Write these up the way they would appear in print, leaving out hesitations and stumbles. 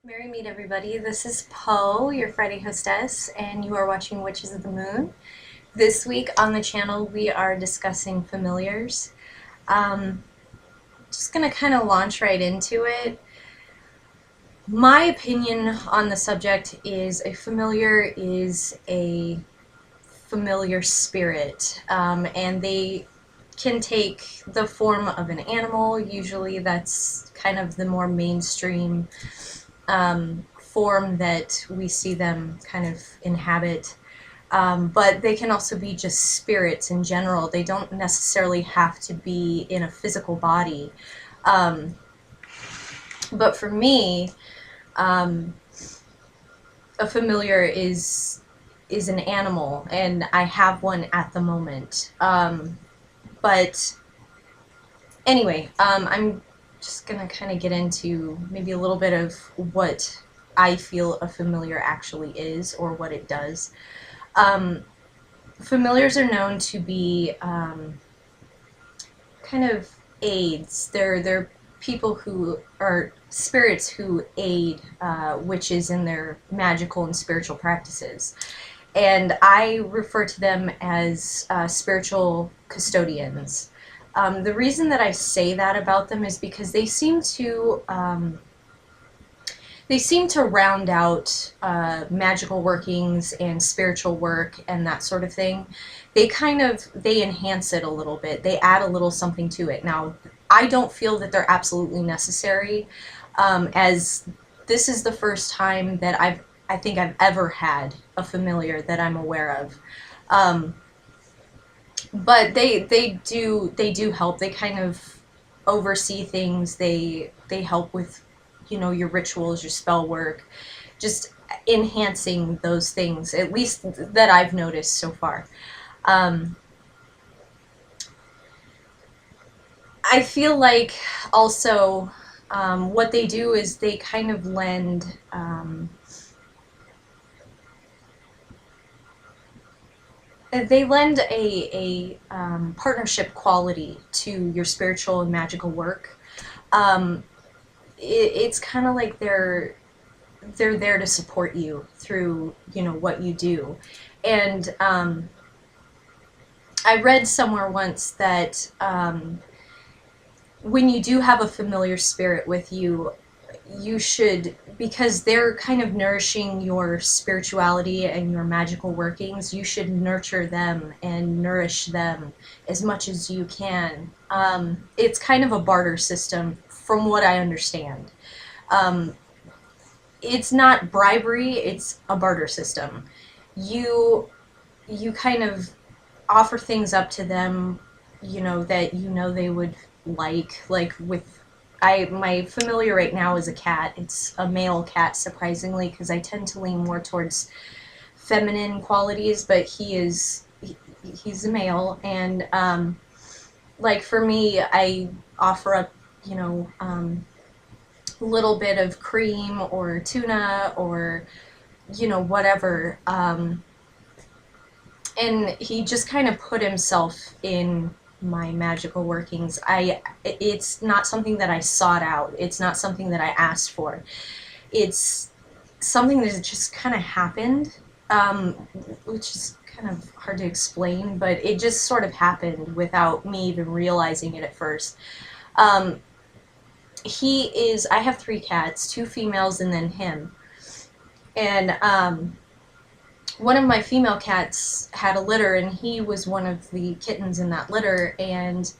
Merry meet everybody. This is Poe, your Friday hostess, and you are watching Witches of the Moon. This week on the channel we are discussing familiars. Um, just gonna kind of launch right into it. My opinion on the subject is a familiar is a familiar spirit, and they can take the form of an animal. Usually that's kind of the more mainstream form that we see them kind of inhabit. But they can also be just spirits in general. They don't necessarily have to be in a physical body. Um, but for me, um, a familiar is an animal, and I have one at the moment. But anyway, I'm just gonna kind of get into maybe a little bit of what I feel a familiar actually is or what it does. Um, Familiars are known to be kind of aids. They're people who are spirits who aid witches in their magical and spiritual practices. And I refer to them as spiritual custodians. The reason that I say that about them is because they seem to round out magical workings and spiritual work and that sort of thing. They enhance it a little bit. They add a little something to it. Now, I don't feel that they're absolutely necessary, as this is the first time that I think I've ever had a familiar that I'm aware of. Um, but they do help. They kind of oversee things. They help with, your rituals, your spell work, just enhancing those things, at least that I've noticed so far. Um, I feel like also what they do is they kind of lend a partnership quality to your spiritual and magical work. Um, it's kind of like they're there to support you through what you do. And I read somewhere once that when you do have a familiar spirit with you, you should, because they're kind of nourishing your spirituality and your magical workings, you should nurture them and nourish them as much as you can. It's kind of a barter system from what I understand. um, it's not bribery, it's a barter system. You you kind of offer things up to them, that they would like with I my familiar right now is a cat. It's a male cat, surprisingly, because I tend to lean more towards feminine qualities, but he's a male. And like for me, I offer up, you know um, little bit of cream or tuna or whatever. And he just kind of put himself in my magical workings. It's not something that I sought out. It's not something that I asked for. It's something that just kind of happened, um, which is kind of hard to explain, but it just sort of happened without me even realizing it at first. Um, I have three cats, two females and then him. And one of my female cats had a litter, and he was one of the kittens in that litter, and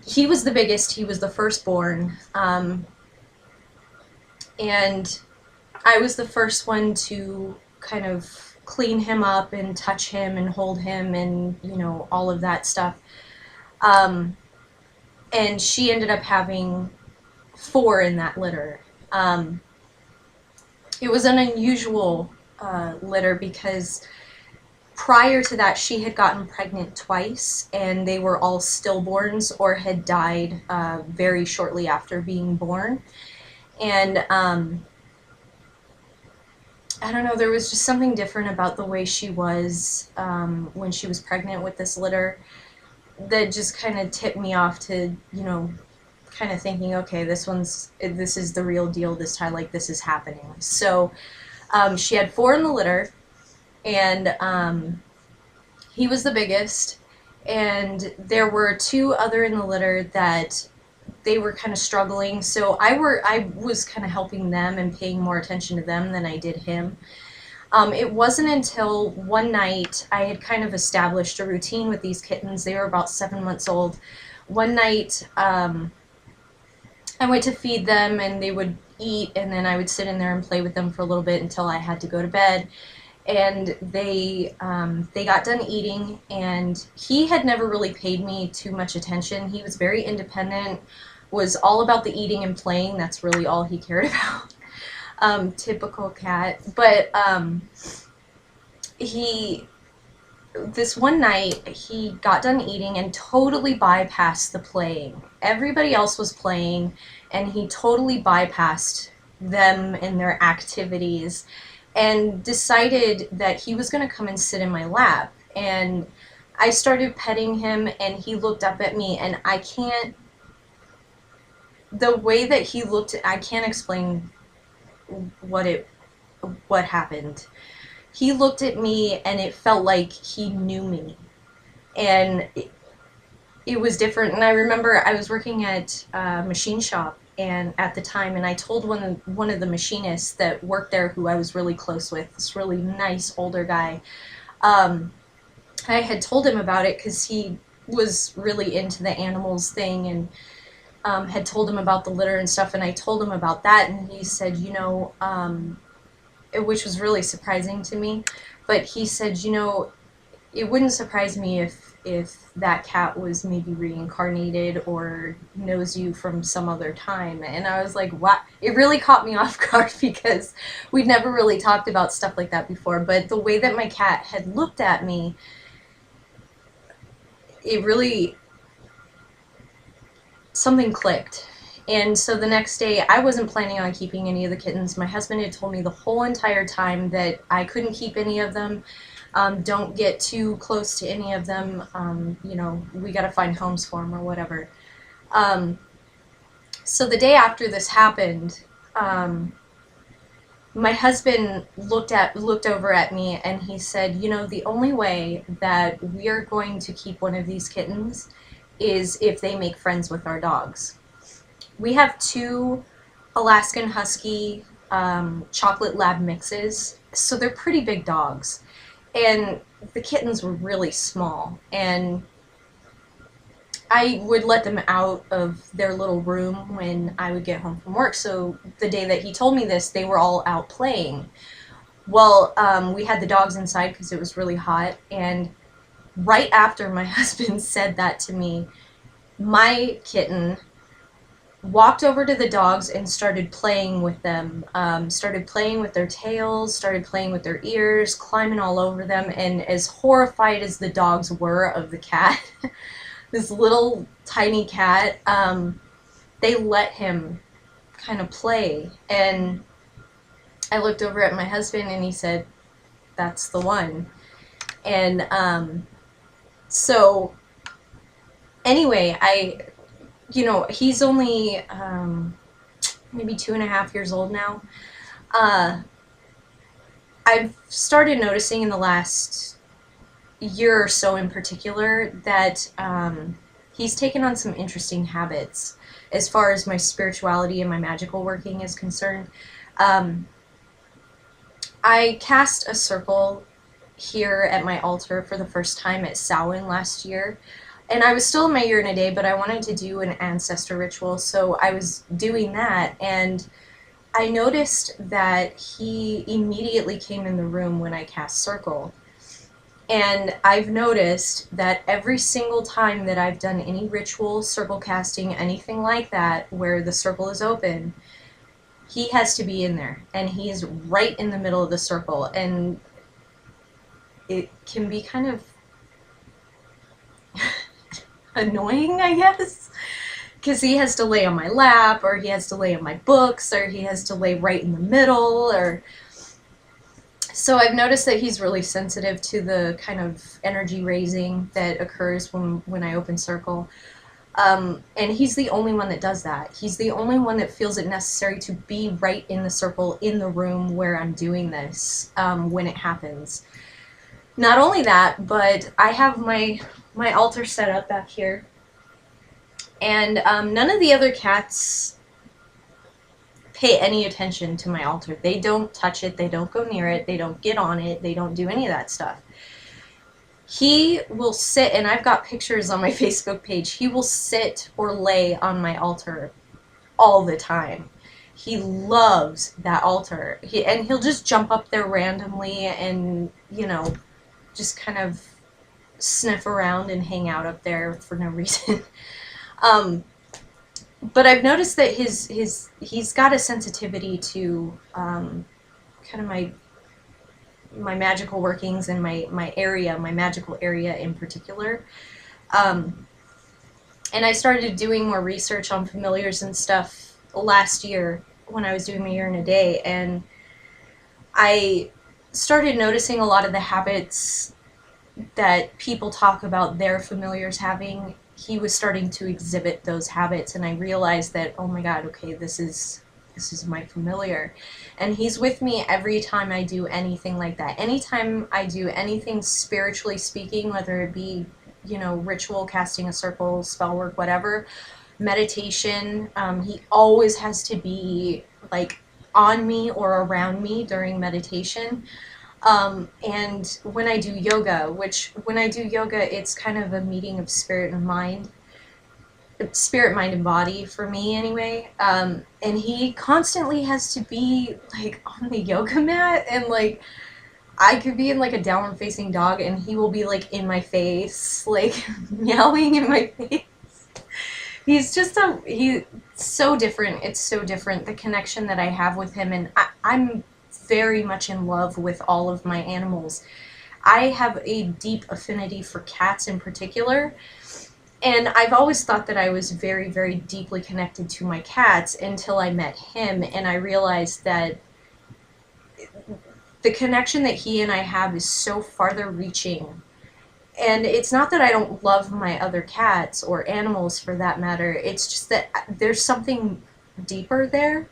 he was the biggest. He was the firstborn, and I was the first one to kind of clean him up and touch him and hold him and all of that stuff. Um, and she ended up having four in that litter. Um, it was an unusual litter because prior to that, she had gotten pregnant twice, and they were all stillborns or had died very shortly after being born. And I don't know, there was just something different about the way she was when she was pregnant with this litter that just kind of tipped me off to, kind of thinking, okay, this is the real deal this time, like this is happening. So she had 4 in the litter, and he was the biggest, and there were 2 other in the litter that they were kind of struggling. So I was kind of helping them and paying more attention to them than I did him. It wasn't until one night I had kind of established a routine with these kittens. They were about 7 months old. One night, I went to feed them, and they would eat, and then I would sit in there and play with them for a little bit until I had to go to bed. And they got done eating, and he had never really paid me too much attention. He was very independent, was all about the eating and playing. That's really all he cared about. Typical cat. But this one night, he got done eating and totally bypassed the playing. Everybody else was playing, and he totally bypassed them and their activities, and decided that he was going to come and sit in my lap. And I started petting him, and he looked up at me, and the way that he looked, I can't explain what happened. He looked at me, and it felt like he knew me, and it was different. And I remember I was working at a machine shop, and at the time, and I told one of the machinists that worked there, who I was really close with, this really nice older guy. I had told him about it because he was really into the animals thing, and had told him about the litter and stuff, and I told him about that, and he said, which was really surprising to me, but he said, it wouldn't surprise me if that cat was maybe reincarnated or knows you from some other time. And I was like, what? It really caught me off guard because we'd never really talked about stuff like that before. But the way that my cat had looked at me, it really, something clicked. And so the next day, I wasn't planning on keeping any of the kittens. My husband had told me the whole entire time that I couldn't keep any of them. Don't get too close to any of them. We got to find homes for them or whatever. So the day after this happened, my husband looked over at me, and he said, the only way that we are going to keep one of these kittens is if they make friends with our dogs. We have 2 Alaskan Husky chocolate lab mixes, so they're pretty big dogs. And the kittens were really small, and I would let them out of their little room when I would get home from work. So the day that he told me this, they were all out playing. Well, we had the dogs inside because it was really hot, and right after my husband said that to me, my kitten walked over to the dogs and started playing with them, started playing with their tails, started playing with their ears, climbing all over them. And as horrified as the dogs were of the cat, this little tiny cat, they let him kind of play. And I looked over at my husband, and he said, "That's the one." And so anyway, he's only maybe 2.5 years old now. I've started noticing in the last year or so in particular that he's taken on some interesting habits as far as my spirituality and my magical working is concerned. I cast a circle here at my altar for the first time at Samhain last year. And I was still in my year and a day, but I wanted to do an ancestor ritual, so I was doing that, and I noticed that he immediately came in the room when I cast circle. And I've noticed that every single time that I've done any ritual, circle casting, anything like that, where the circle is open, he has to be in there, and he is right in the middle of the circle, and it can be kind of annoying, I guess, because he has to lay on my lap, or he has to lay on my books, or he has to lay right in the middle, or so I've noticed that he's really sensitive to the kind of energy raising that occurs when I open circle. And he's the only one that does that. He's the only one that feels it necessary to be right in the circle, in the room where I'm doing this, when it happens. Not only that, but I have my altar set up back here, and none of the other cats pay any attention to my altar. They don't touch it, they don't go near it, they don't get on it, they don't do any of that stuff. He will sit, and I've got pictures on my Facebook page, he will sit or lay on my altar all the time. He loves that altar. He'll just jump up there randomly and, you know, just kind of sniff around and hang out up there for no reason. But I've noticed that he's got a sensitivity to kind of my magical workings and my magical area in particular. And I started doing more research on familiars and stuff last year when I was doing my year in a day, and I started noticing a lot of the habits that people talk about their familiars having. He was starting to exhibit those habits, and I realized that, oh my god, okay, this is my familiar. And he's with me every time I do anything like that. Anytime I do anything spiritually speaking, whether it be, you know, ritual, casting a circle, spell work, whatever, meditation, he always has to be like on me or around me during meditation. And when I do yoga, it's kind of a meeting of spirit, mind, and body for me anyway. And he constantly has to be like on the yoga mat, and like I could be in like a downward facing dog and he will be like in my face, like meowing in my face. He's so different. It's so different, the connection that I have with him, and I'm very much in love with all of my animals. I have a deep affinity for cats in particular, and I've always thought that I was very, very deeply connected to my cats until I met him, and I realized that the connection that he and I have is so farther reaching. And it's not that I don't love my other cats or animals for that matter, it's just that there's something deeper there.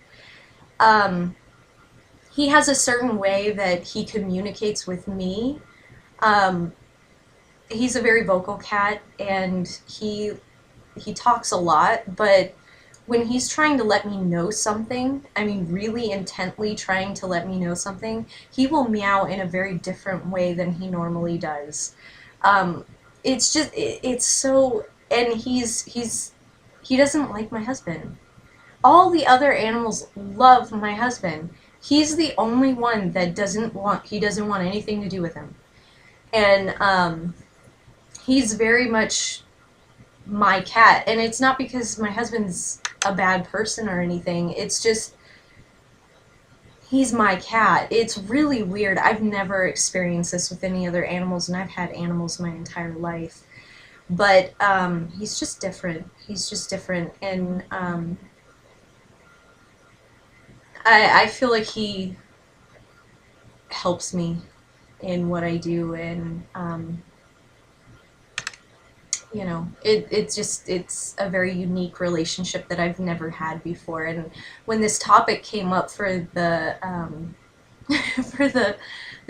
He has a certain way that he communicates with me. He's a very vocal cat, and he talks a lot, but when he's trying to let me know something, I mean really intently trying to let me know something, he will meow in a very different way than he normally does. It's just, it's so, and he doesn't like my husband. All the other animals love my husband. He's the only one that doesn't want anything to do with him. And, he's very much my cat. And it's not because my husband's a bad person or anything. It's just, he's my cat. It's really weird. I've never experienced this with any other animals, and I've had animals my entire life. But, he's just different. He's just different. And, I feel like he helps me in what I do, and you know, it's a very unique relationship that I've never had before. And when this topic came up for the for the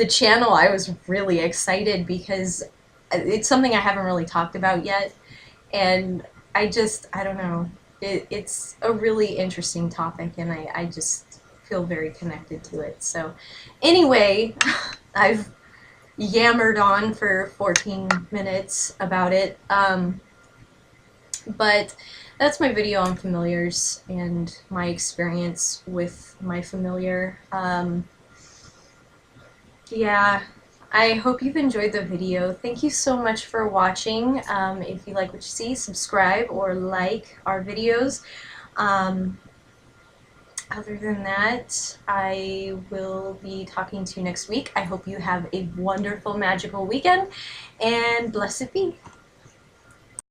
channel, I was really excited because it's something I haven't really talked about yet, and I don't know, it's a really interesting topic, and I just feel very connected to it. So anyway, I've yammered on for 14 minutes about it, but that's my video on familiars and my experience with my familiar. Yeah, I hope you've enjoyed the video. Thank you so much for watching. If you like what you see, subscribe or like our videos. Other than that, I will be talking to you next week. I hope you have a wonderful, magical weekend, and blessed be.